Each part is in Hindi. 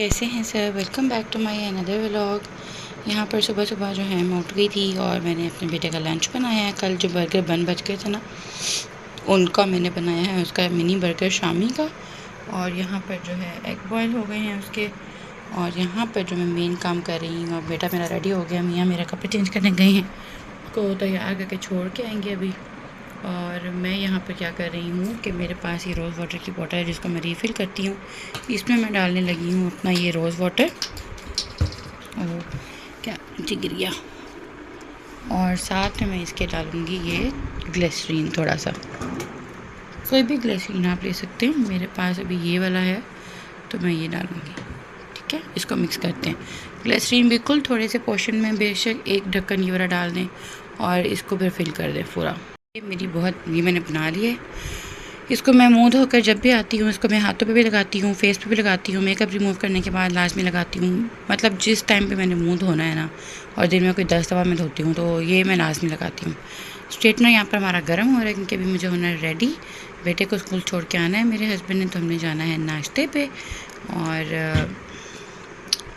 कैसे हैं sir? Welcome back to my another vlog. यहाँ पर सुबह सुबह जो है मैं उठ गई थी और मैंने अपने बेटे का लंच बनाया है। कल जो बर्गर बन बच गए थे ना, उनका मैंने बनाया है, उसका मिनी बर्गर शामी का। और यहाँ पर जो है एग बॉयल हो गए हैं उसके। और यहाँ पर जो मैं मेन काम कर रही हूँ, और बेटा मेरा रेडी हो गया, मियाँ मेरा कपड़े चेंज करने गए हैं, उसको तैयार करके छोड़ के आएंगे अभी। और मैं यहाँ पर क्या कर रही हूँ कि मेरे पास ये रोज़ वाटर की बॉटल है जिसको मैं रीफ़िल करती हूँ। इसमें मैं डालने लगी हूँ अपना ये रोज़ वाटर। और क्या नीचे गिर गया। और साथ में मैं इसके डालूँगी ये ग्लिसरीन, थोड़ा सा, कोई भी ग्लिसरीन आप ले सकते हैं। मेरे पास अभी ये वाला है तो मैं ये डालूँगी। ठीक है, इसको मिक्स करते हैं। ग्लिसरीन बिल्कुल थोड़े से पोर्शन में, बेशक एक ढक्कन ये वाला डाल दें और इसको फिर फिल कर दें पूरा। ये मेरी बहुत, ये मैंने बना ली है। इसको मैं मुँह धोकर जब भी आती हूँ, इसको मैं हाथों पे भी लगाती हूँ, फेस पे भी लगाती हूँ, मेकअप रिमूव करने के बाद लास्ट में लगाती हूँ। मतलब जिस टाइम पे मैंने मुँह धोना है ना, और दिन में कोई 10 दफ़ा मैं धोती हूँ, तो ये मैं लास्ट में लगाती हूँ। स्ट्रेटनर यहाँ पर हमारा गर्म हो रहा है क्योंकि अभी मुझे होना है रेडी। बेटे को स्कूल छोड़ के आना है मेरे हस्बैंड ने, तो हमने जाना है नाश्ते पे। और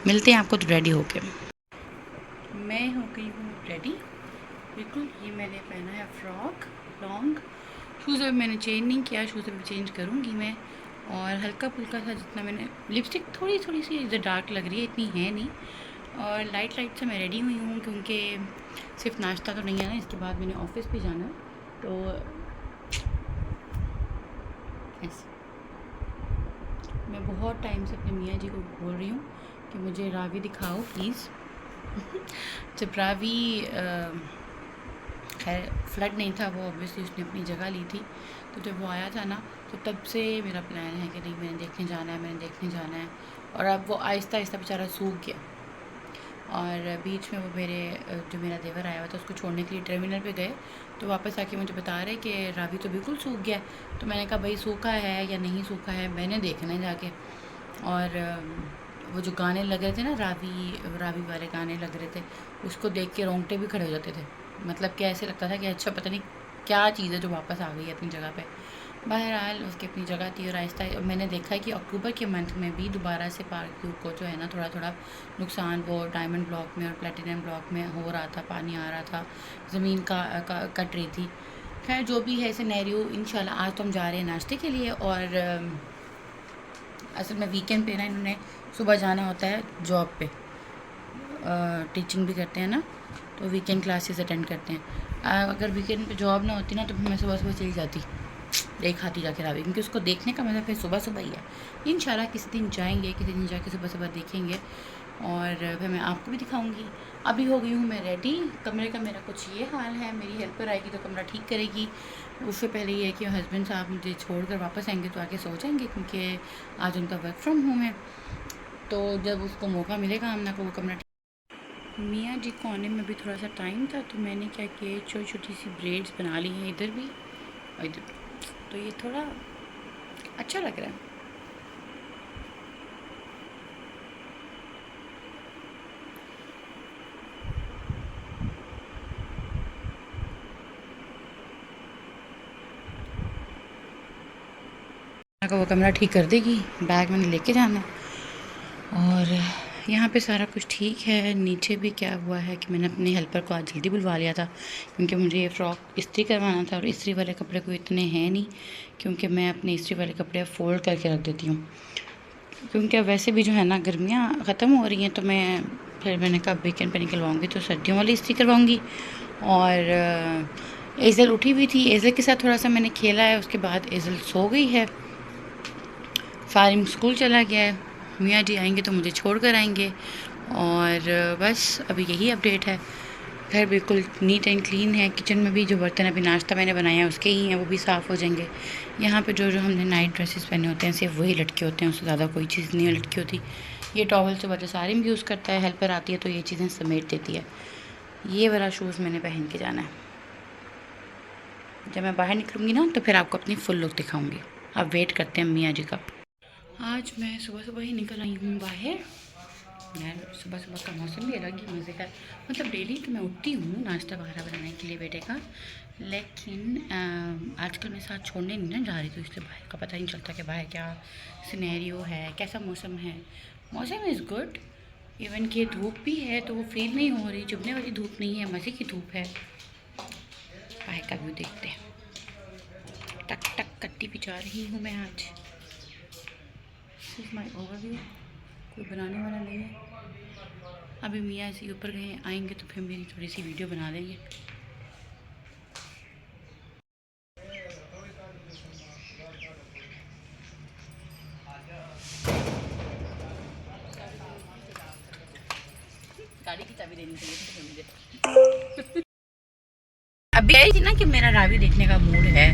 मिलते हैं आपको तो रेडी होके। मैं हो गई हूँ रेडी बिल्कुल। ये मैंने पहना है फ्रॉक लॉन्ग। शूज़ अभी मैंने चेंज नहीं किया, शूज़ अभी चेंज करूँगी मैं। और हल्का फुल्का सा जितना मैंने, लिपस्टिक थोड़ी थोड़ी सी इधर डार्क लग रही है, इतनी है नहीं। और लाइट लाइट से मैं रेडी हुई हूँ क्योंकि सिर्फ नाश्ता तो नहीं है ना, इसके बाद मैंने ऑफिस भी जाना है। तो ऐसे मैं बहुत टाइम से अपने मियाँ जी को बोल रही हूँ कि मुझे रावी दिखाओ प्लीज़। जब रावी खैर फ्लड नहीं था, वो ऑब्वियसली उसने अपनी जगह ली थी, तो जब वो आया था ना, तो तब से मेरा प्लान है कि नहीं मैंने देखने जाना है, मैंने देखने जाना है। और अब वो आहिस्ता आहिस्ता बेचारा सूख गया। और बीच में वो मेरे जो मेरा देवर आया हुआ था, उसको छोड़ने के लिए टर्मिनल पे गए, तो वापस आके मुझे बता रहे कि रावी तो बिल्कुल सूख गया। तो मैंने कहा भाई सूखा है या नहीं सूखा है मैंने देखना है जाके। और वो जो गाने लग रहे थे ना, रावी रावी वाले गाने लग रहे थे, उसको देख के रोंगटे भी खड़े हो जाते थे। मतलब कि ऐसे लगता था कि अच्छा पता नहीं क्या चीज़ है जो वापस आ गई है अपनी जगह पे। बहरहाल उसकी अपनी जगह थी। और आहिस्ता मैंने देखा है कि अक्टूबर के मंथ में भी दोबारा से पार्क व्यू को जो है ना, थोड़ा थोड़ा नुकसान वो डायमंड ब्लॉक में और प्लेटिनम ब्लॉक में हो रहा था, पानी आ रहा था, ज़मीन कट रही थी। खैर जो भी है सिनेरियो, इंशाल्लाह आज तो हम जा रहे हैं नाश्ते के लिए। और असल में वीकेंड पे ना इन्होंने सुबह जाना होता है जॉब पे, टीचिंग भी करते हैं ना, तो वीकेंड क्लासेस अटेंड करते हैं। अगर वीकेंड पे जॉब ना होती ना, तो फिर मैं सुबह सुबह चली जाती, देख आती जाके रावी, क्योंकि उसको देखने का मतलब फिर सुबह सुबह ही है। इंशाल्लाह किसी दिन जाएंगे, किसी दिन जाके सुबह सुबह देखेंगे और फिर मैं आपको भी दिखाऊंगी। अभी हो गई हूँ मैं रेडी। कमरे का मेरा कुछ ये हाल है, मेरी हेल्पर आएगी तो कमरा ठीक करेगी। उससे पहले ये है कि हस्बैंड साहब मुझे छोड़ कर वापस आएंगे तो आके सो जाएंगे, क्योंकि आज उनका वर्क फ्रॉम होम है। तो जब उसको मौका मिलेगा हमना को वो कमरा। मियाँ जी को आने में भी थोड़ा सा टाइम था, तो मैंने क्या किया, छोटी छोटी सी ब्रेड्स बना ली हैं इधर भी और इधर भी, तो ये थोड़ा अच्छा लग रहा है। का वो कमरा ठीक कर देगी, बैग मैंने लेके जाना है। और यहाँ पे सारा कुछ ठीक है। नीचे भी क्या हुआ है कि मैंने अपने हेल्पर को आज जल्दी बुलवा लिया था, क्योंकि मुझे ये फ़्रॉक इस्त्री करवाना था। और इस्त्री वाले कपड़े कोई इतने हैं नहीं, क्योंकि मैं अपने इस्त्री वाले कपड़े फ़ोल्ड करके रख देती हूँ, क्योंकि अब वैसे भी जो है ना गर्मियाँ ख़त्म हो रही हैं, तो मैंने कहा वीकेंड पे निकलवाऊँगी तो सर्दियों वाली इस्त्री करवाऊँगी। और एज़ल उठी हुई थी, एज़ल के साथ थोड़ा सा मैंने खेला है, उसके बाद एज़ल सो गई है। फारिम स्कूल चला गया है, मियाँ जी आएंगे तो मुझे छोड़ कर आएंगे। और बस अभी यही अपडेट है। घर बिल्कुल नीट एंड क्लीन है। किचन में भी जो बर्तन अभी नाश्ता मैंने बनाया है उसके ही हैं, वो भी साफ़ हो जाएंगे। यहाँ पे जो जो हमने नाइट ड्रेसेस पहने होते हैं सिर्फ वही लटके होते हैं, उससे ज़्यादा कोई चीज़ नहीं लटकी होती। ये टॉवल से वजह सारिम भी यूज़ करता है, हेल्पर आती है तो ये चीज़ें समेट देती है। ये वाला शूज़ मैंने पहन के जाना है। जब मैं बाहर निकलूँगी ना तो फिर आपको अपनी फुल लुक दिखाऊँगी। अब वेट करते हैं मियाँ जी का। आज मैं सुबह सुबह ही निकल आई हूँ बाहर। यार सुबह सुबह का मौसम भी अलग ही मज़े का। मतलब डेली तो मैं उठती हूँ नाश्ता वगैरह बनाने के लिए बेटे का, लेकिन आजकल मैं साथ छोड़ने नहीं ना जा रही, तो इससे बाहर का पता नहीं चलता कि बाहर क्या सिनेरियो है, कैसा मौसम है। मौसम इज़ गुड। इवन कि धूप भी है तो वो फील नहीं हो रही, चुभने वाली धूप नहीं है, मज़े की धूप है। बाहर का व्यू देखते हैं। टक टक कट्टी पिचा रही हूँ मैं आज। This is my overview. कोई बनाने वाला नहीं है। अभी मियाँ ऐसे ऊपर गए, आएंगे तो फिर मेरी थोड़ी सी वीडियो बना देंगे। गाड़ी की चाबी देनी चाहिए थी मुझे। अभी आई थी ना कि मेरा रावी देखने का मूड है,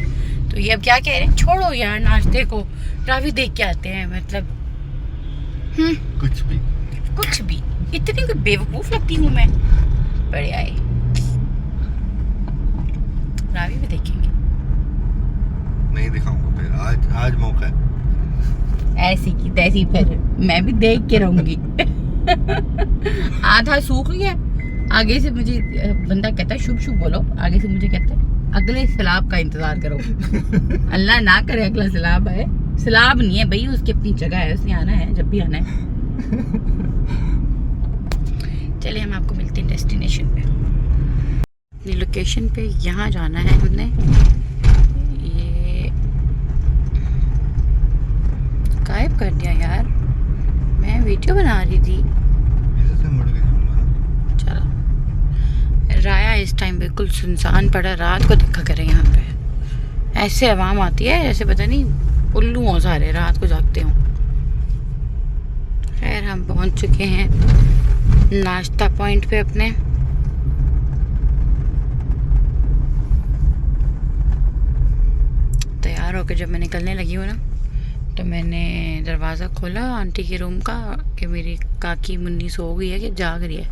तो ये अब क्या कह रहे हैं, छोड़ो यार नाश्ते को, रावी देख के आते हैं। मतलब कुछ भी कुछ भी। इतनी कोई बेवकूफ लगती हूँ मैं? बड़े आए, रावी भी देखेंगे। नहीं दिखाऊंगा फिर, आज मौका है। ऐसी की तैसी फिर मैं भी देख के रहूंगी। आधा सूख गया, आगे से मुझे बंदा कहता है शुभ शुभ बोलो, आगे से मुझे कहता है अगले सैलाब का इंतजार करो। अल्लाह ना करे अगला सैलाब आए। सैलाब नहीं है भाई, उसकी अपनी जगह है, उसने आना है जब भी आना है। चलिए हम आपको मिलते हैं डेस्टिनेशन पे। अपनी लोकेशन पे यहाँ जाना है हमने। ये गायब कर दिया यार, मैं वीडियो बना रही थी। चलो, राया इस टाइम बिल्कुल सुनसान पड़ा, रात को देखा करें यहाँ पे ऐसे आवाम आती है जैसे पता नहीं उल्लू हो सारे, रात को जागते हों। खैर हम पहुँच चुके हैं नाश्ता पॉइंट पे अपने। तैयार होकर जब मैं निकलने लगी हूँ ना, तो मैंने दरवाज़ा खोला आंटी के रूम का कि मेरी काकी मुन्नी सो गई है कि जाग रही है।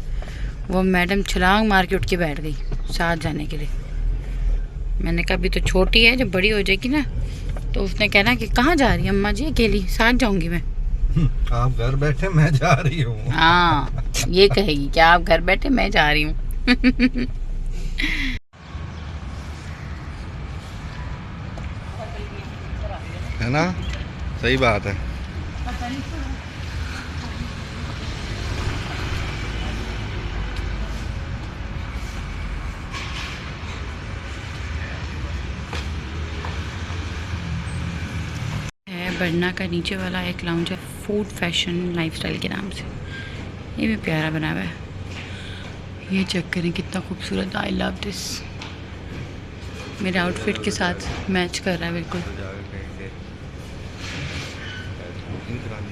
वो मैडम छलांग मार के उठ के बैठ गई साथ जाने के लिए। मैंने कहा अभी तो छोटी है, जब बड़ी हो जाएगी ना तो उसने कहना कि कहाँ जा रही है अम्मा जी, अकेली, साथ जाऊंगी मैं। आप घर बैठे मैं जा रही हूँ। हाँ, ये कहेगी कि आप घर बैठे मैं जा रही हूँ। है ना, सही बात है। बरना का नीचे वाला एक लाउंज है, फूड फैशन लाइफस्टाइल के नाम से। ये भी प्यारा बना हुआ है। ये चेक करें कितना खूबसूरत, आई लव दिस। मेरे आउटफिट के साथ मैच कर रहा है बिल्कुल।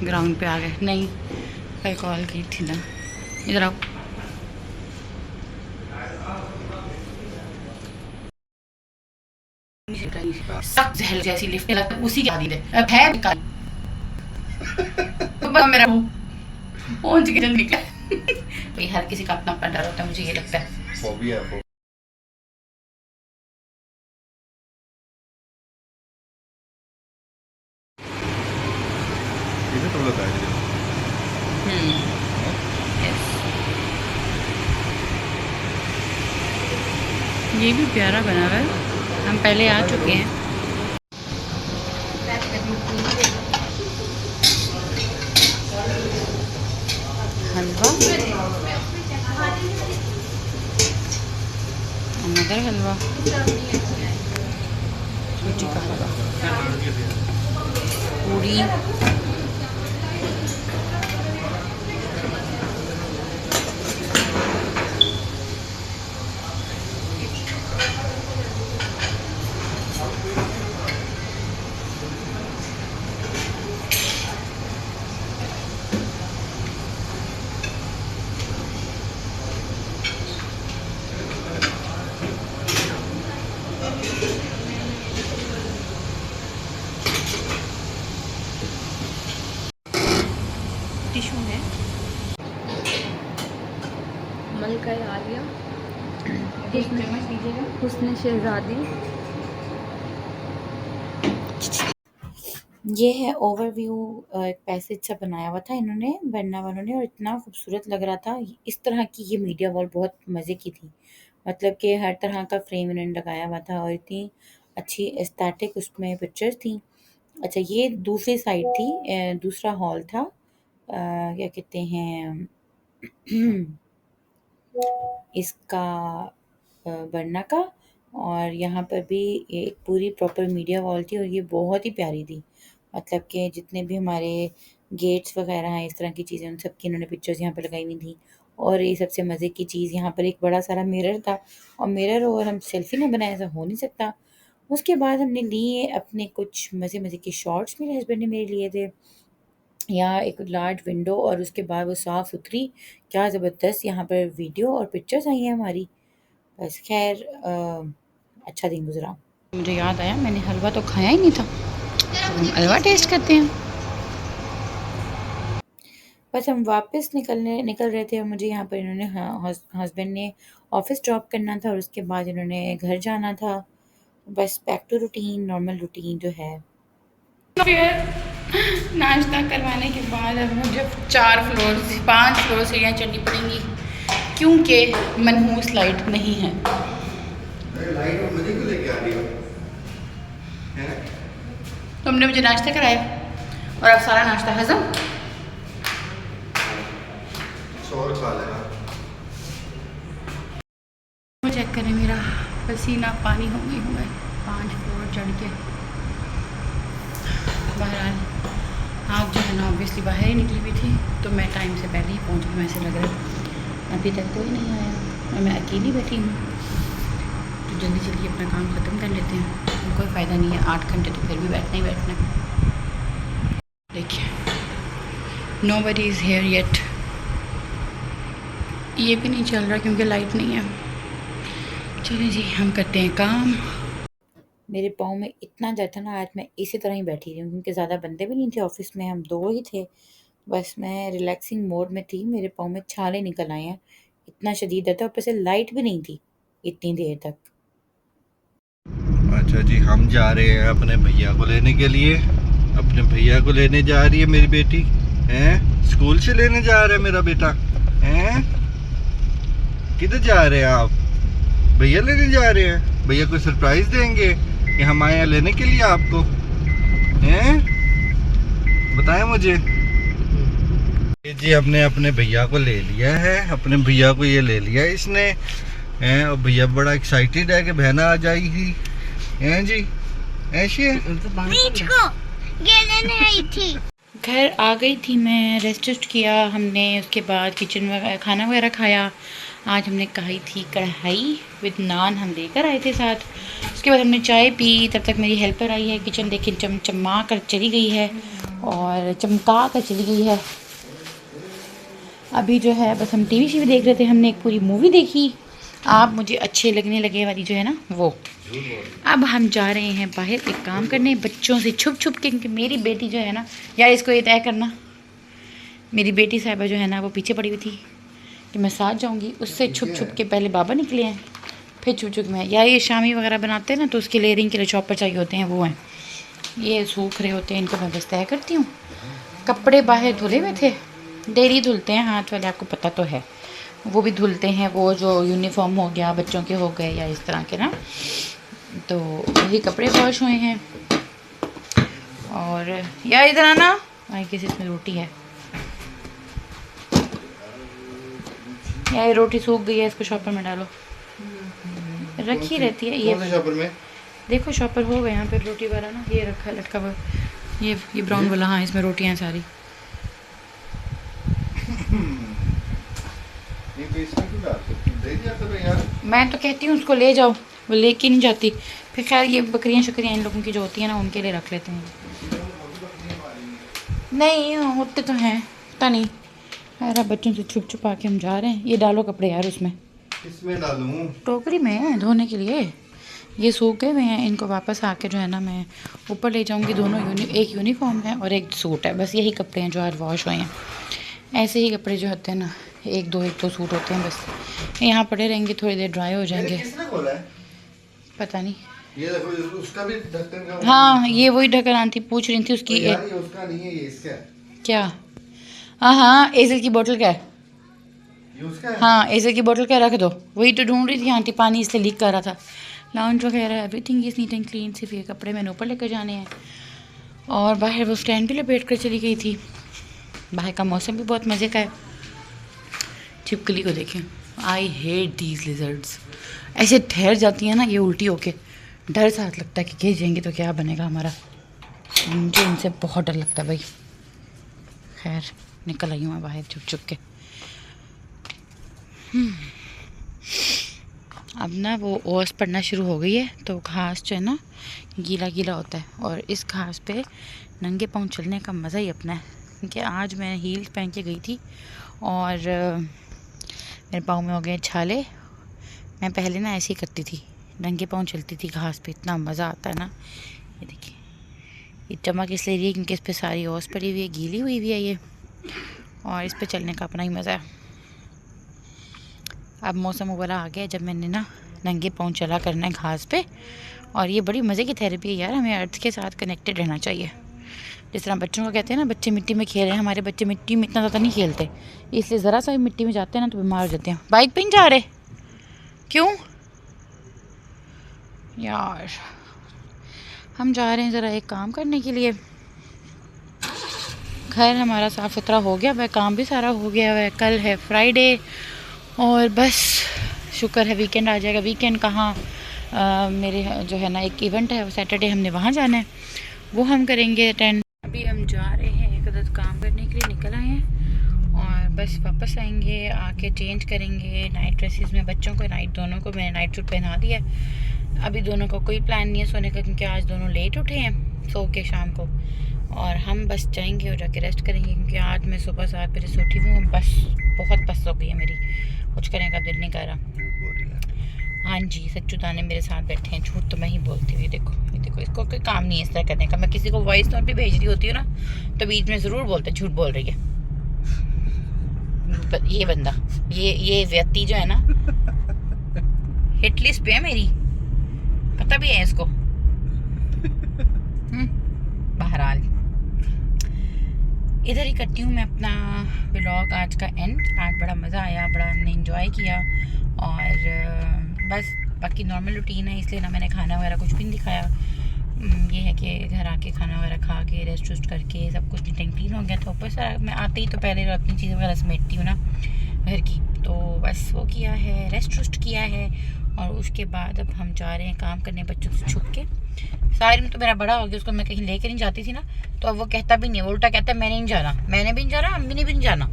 ग्राउंड पे आ गए? नहीं, कल कॉल की थी ना। इधर आओ। सख्त जहल जैसी लिफ्ट लगता उसी की आदत है, अब है बेकार। तो बस मेरा पहुंच के जल्दी निकला। भाई हर किसी का अपना अपना डर होता है, मुझे ये लगता है। फोबिया इसे तो लगा है। यस, ये भी प्यारा बना हुआ है, हम पहले आ चुके हैं। हलवा, अनदर हलवा, सूजी का हलवा, पूरी, टिशू है, मलका आलिया, एक चम्मच दीजिएगा। हुस्न शहजादी। ये है ओवरव्यू। एक पैसेज सा बनाया हुआ था इन्होंने, बनना वालों ने, और इतना खूबसूरत लग रहा था। इस तरह की ये मीडिया वॉल बहुत मज़े की थी। मतलब कि हर तरह का फ्रेम इन्होंने लगाया हुआ था और इतनी अच्छी एस्थेटिक उसमें पिक्चर्स थी। अच्छा, ये दूसरी साइड थी, दूसरा हॉल था क्या कहते हैं इसका बरना का। और यहाँ पर भी ये एक पूरी प्रॉपर मीडिया वॉल थी और ये बहुत ही प्यारी थी। मतलब कि जितने भी हमारे गेट्स वगैरह हैं, इस तरह की चीज़ें, उन सब की इन्होंने पिक्चर्स यहाँ पर लगाई हुई थी। और ये सबसे मज़े की चीज़, यहाँ पर एक बड़ा सारा मिरर था और मिरर और हम सेल्फी ना बनाए ऐसा हो नहीं सकता। उसके बाद हमने लिए अपने कुछ मज़े मज़े के शॉट्स, मेरे हस्बैंड ने मेरे लिए थे। यहाँ एक लार्ज विंडो और उसके बाद वो साफ़ सुथरी, क्या ज़बरदस्त यहाँ पर वीडियो और पिक्चर्स आई हैं हमारी। बस खैर अच्छा दिन गुजरा। मुझे याद आया मैंने हलवा तो खाया ही नहीं था, तो हम हलवा टेस्ट करते हैं। बस हम वापस निकल रहे थे और मुझे यहाँ पर इन्होंने हस्बैंड ने ऑफिस ड्रॉप करना था और उसके बाद इन्होंने घर जाना था। बस back to routine, normal routine जो है। फिर नाश्ता करवाने के बाद अब मुझे 5 फ्लोर सीढ़ियाँ चढ़नी पड़ेंगी क्योंकि मनहूस लाइट नहीं है। लाइट और मुझे क्यों लेके आ रही हो? तुमने मुझे नाश्ता कराया और अब सारा नाश्ता हजम। और खा लेना। चेक करें मेरा पसीना पानी हो गई हुआ है 5 फ्लोर चढ़ के। बहरहाल आग जो है ना ऑब्वियसली बाहर ही निकली हुई थी, तो मैं टाइम से पहले ही पहुंच गई। वैसे लग रहा है अभी तक कोई नहीं आया और मैं अकेली बैठी हूँ, तो जल्दी जल्दी अपना काम ख़त्म कर लेते हैं। कोई फ़ायदा नहीं है, 8 घंटे तो फिर भी बैठना ही बैठना है। देखिए नोबडी इज़ हेयर येट। ये भी नहीं चल रहा क्योंकि लाइट नहीं है। चलिए जी हम करते हैं काम। मेरे पाँव में इतना दर्द था ना, आज मैं इसी तरह ही बैठी रही हूँ क्योंकि ज़्यादा बंदे भी नहीं थे ऑफिस में, हम 2 ही थे। बस मैं रिलैक्सिंग मोड में थी, मेरे पाँव में छाले निकल आए हैं, इतना शदीद दर्द था। ऊपर से लाइट भी नहीं थी इतनी देर तक। अच्छा जी, हम जा रहे हैं अपने भैया को लेने के लिए। अपने भैया को लेने जा रही है मेरी बेटी। हैं? स्कूल से लेने जा रहा है मेरा बेटा। हैं? किधर जा रहे हैं आप? भैया लेने जा रहे हैं। भैया को सरप्राइज देंगे कि हम आए हैं लेने के लिए आपको। हैं? बताएं मुझे। ये जी हमने अपने भैया को ले लिया है, अपने भैया को ये ले लिया इसने। हैं? और भैया बड़ा एक्साइटेड है कि बहना आ जाएगी। हैं जी? ऐसे घर आ गई थी मैं, रेस्ट किया हमने, उसके बाद किचन वगैरह खाना वगैरह खाया। आज हमने खाई थी कढ़ाई विद नान, हम लेकर आए थे साथ। उसके बाद हमने चाय पी, तब तक मेरी हेल्पर आई है। किचन देखिए चमचमा कर चली गई है और चमका कर चली गई है। अभी जो है बस हम टीवी शीवी देख रहे थे, हमने एक पूरी मूवी देखी आप मुझे अच्छे लगने लगे वाली जो है ना वो। अब हम जा रहे हैं बाहर एक काम करने, बच्चों से छुप छुप के, क्योंकि मेरी बेटी जो है ना, यार इसको ये तय करना, मेरी बेटी साहिबा जो है ना वो पीछे पड़ी हुई थी कि मैं साथ जाऊंगी, उससे छुप छुप के पहले बाबा निकले हैं, फिर छुप छुप में। यार ये शामी वगैरह बनाते हैं ना, तो उसके लेयरिंग के लिए चॉपर चाहिए होते हैं, वो हैं ये सूख रहे होते हैं, इनको मैं बस तय करती हूँ। कपड़े बाहर धुले हुए थे, डेली धुलते हैं हाथ वाले, आपको पता तो है, वो भी धुलते हैं, वो जो यूनिफॉर्म हो गया बच्चों के हो गए या इस तरह के ना, तो वही कपड़े वॉश हुए हैं। और यार इधर आना, आई गेस इसमें रोटी है। यार रोटी सूख गई है, इसको शॉपर में डालो, रखी रहती है ये शॉपर में। देखो शॉपर हो गए यहाँ पे रोटी वाला ना, ये रखा लटका हुआ, ये ब्राउन वाला, हाँ इसमें रोटियाँ हैं सारी। मैं तो कहती हूँ उसको ले जाओ, वो लेके नहीं जाती। फिर खैर ये बकरियाँ शकरियाँ इन लोगों की जो होती है ना, उनके लिए रख लेते हैं। नहीं होते तो हैं, पता नहीं यार। बच्चों से छुप छुपा के हम जा रहे हैं। ये डालो कपड़े यार उसमें, किसमें डालूं? टोकरी में धोने के लिए। ये सूख गए हुए हैं, इनको वापस आके जो है ना मैं ऊपर ले जाऊंगी। दोनों एक यूनिफॉर्म है और एक सूट है, बस यही कपड़े हैं जो आज वॉश हुए हैं। ऐसे ही कपड़े जो होते हैं ना, एक दो सूट होते हैं, बस यहाँ पड़े रहेंगे, थोड़ी देर ड्राई हो जाएंगे। किसने खोला है? पता नहीं। ये देखो उसका भी ढक्कन का। हाँ ये वही ढक्कन आंटी पूछ रही थी उसकी। यार ये उसका नहीं है, ये इसका है। क्या? हाँ एसिड की बोतल का है, ये उसका है? हाँ एसिड की बोतल का रख दो। वही तो ढूंढ रही थी आंटी, पानी इसलिए लीक कर रहा था। लाउंज वगैरह everything is neat and clean, सिर्फ ये कपड़े मैंने ऊपर लेकर जाने हैं। और बाहर वो स्टैंड भी लपेट कर चली गई थी। बाहर का मौसम भी बहुत मज़े का है। छिपकली को देखें, आई हेट दीज लिजर्ड्स। ऐसे ठहर जाती हैं ना ये उल्टी होके, डर साथ लगता है कि गिर जाएंगी तो क्या बनेगा हमारा। मुझे इनसे बहुत डर लगता है भाई। खैर निकल आई हूँ मैं बाहर छुप छुप के। अब ना वो ओस पड़ना शुरू हो गई है, तो घास जो है ना गीला गीला होता है, और इस घास पे नंगे पाँव चलने का मज़ा ही अपना है। क्योंकि आज मैं हील्स पहन के गई थी और मेरे पाँव में हो गए छाले। मैं पहले ना ऐसे ही करती थी, नंगे पाँव चलती थी घास पे, इतना मज़ा आता है ना। ये देखिए, ये चमक इसलिए रही है क्योंकि इस पर सारी ओस पड़ी हुई है, गीली हुई भी है ये, और इस पर चलने का अपना ही मज़ा है। अब मौसम वाला आ गया जब मैंने ना नंगे पाँव चला करना है घास पे, और ये बड़ी मज़े की थेरेपी है यार। हमें अर्थ के साथ कनेक्टेड रहना चाहिए। जिस तरह बच्चों को कहते हैं ना बच्चे मिट्टी में खेल रहे हैं, हमारे बच्चे मिट्टी में इतना ज़्यादा नहीं खेलते, इसलिए ज़रा सा भी मिट्टी में जाते हैं ना तो बीमार हो जाते हैं। बाइक पे नहीं जा रहे क्यों यार? हम जा रहे हैं ज़रा एक काम करने के लिए। घर हमारा साफ़ सुथरा हो गया वह, काम भी सारा हो गया वह। कल है फ्राइडे और बस शुक्र है वीकेंड आ जाएगा। वीकेंड कहाँ, मेरे जो है ना एक इवेंट है, वो सैटरडे हमने वहाँ जाना है, वो हम करेंगे अटेंड। अभी हम जा रहे हैं एक आध काम करने के लिए, निकल आए हैं और बस वापस आएंगे, आके चेंज करेंगे नाइट ड्रेसेस में। बच्चों को नाइट, दोनों को मैंने नाइट सूट पहना दिया है। अभी दोनों को कोई प्लान नहीं है सोने का, क्योंकि आज दोनों लेट उठे हैं सो के शाम को, और हम बस जाएंगे और जाके रेस्ट करेंगे। क्योंकि आज मैं सुबह 7 बजे से उठी हूँ, बस बहुत बस हो गई है मेरी, कुछ करने का दिल नहीं कर रहा। हाँ जी, सच्चुदाने मेरे साथ बैठे हैं, झूठ तो मैं ही बोलती हुई। देखो ये देखो, इसको कोई काम नहीं है इस तरह करने का। मैं किसी को वॉइस नोट भी भेज रही होती हूँ ना, तो बीच में ज़रूर बोलते झूठ बोल रही है ये बंदा, ये व्यक्ति जो है ना हिट लिस्ट पे है मेरी, पता भी है इसको। बहरहाल इधर ही करती हूँ मैं अपना व्लॉग आज का एंड। आज बड़ा मज़ा आया, बड़ा हमने इंजॉय किया, और बस बाकी नॉर्मल रूटीन है, इसलिए ना मैंने खाना वगैरह कुछ भी नहीं दिखाया। ये है कि घर आके खाना वगैरह खा के रेस्ट वेस्ट करके सब कुछ नीट एंड क्लीन हो गया था। ऊपर से मैं आते ही तो पहले अपनी चीज़ें वगैरह समेटती हूँ ना घर की, तो बस वो किया है, रेस्ट वेस्ट किया है, और उसके बाद अब हम जा रहे हैं काम करने बच्चों से छुप के। साहिल तो मेरा बड़ा हो गया, उसको मैं कहीं लेकर नहीं जाती थी ना, तो अब वो कहता भी नहीं, उल्टा कहता है मैंने नहीं जाना, मैंने भी नहीं जाना, अम्मी ने भी नहीं जाना,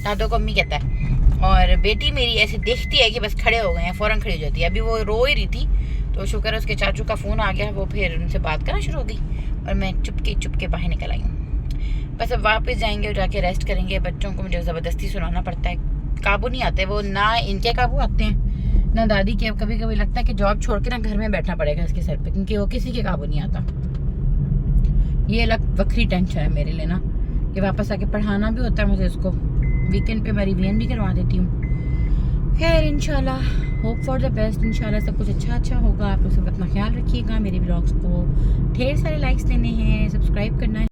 दादो को अम्मी कहता है। और बेटी मेरी ऐसे देखती है कि बस खड़े हो गए हैं, फ़ौरन खड़ी हो जाती है। अभी वो रो ही रही थी, तो शुक्र है उसके चाचू का फ़ोन आ गया, वो फिर उनसे बात करना शुरू हो गई, और मैं चुपके बाहर निकल आई हूँ। बस अब वापस जाएंगे और जाके रेस्ट करेंगे। बच्चों को मुझे ज़बरदस्ती सुनाना पड़ता है, काबू नहीं आते वो, ना इनके काबू आते हैं ना दादी के। अब कभी कभी लगता है कि जॉब छोड़ के ना घर में बैठना पड़ेगा इसके सर पे, क्योंकि वो किसी के काबू नहीं आता। ये अलग वक्री टेंशन है मेरे लिए ना, कि वापस आके पढ़ाना भी होता है मुझे इसको। वीकेंड पे मैं रिवीजन भी करवा देती हूँ। खैर इंशाल्लाह, होप फॉर द बेस्ट, इंशाल्लाह सब कुछ अच्छा होगा। आप लोग सब अपना ख्याल रखिएगा। मेरे ब्लॉग्स को ढेर सारे लाइक्स देने हैं, सब्सक्राइब करना है।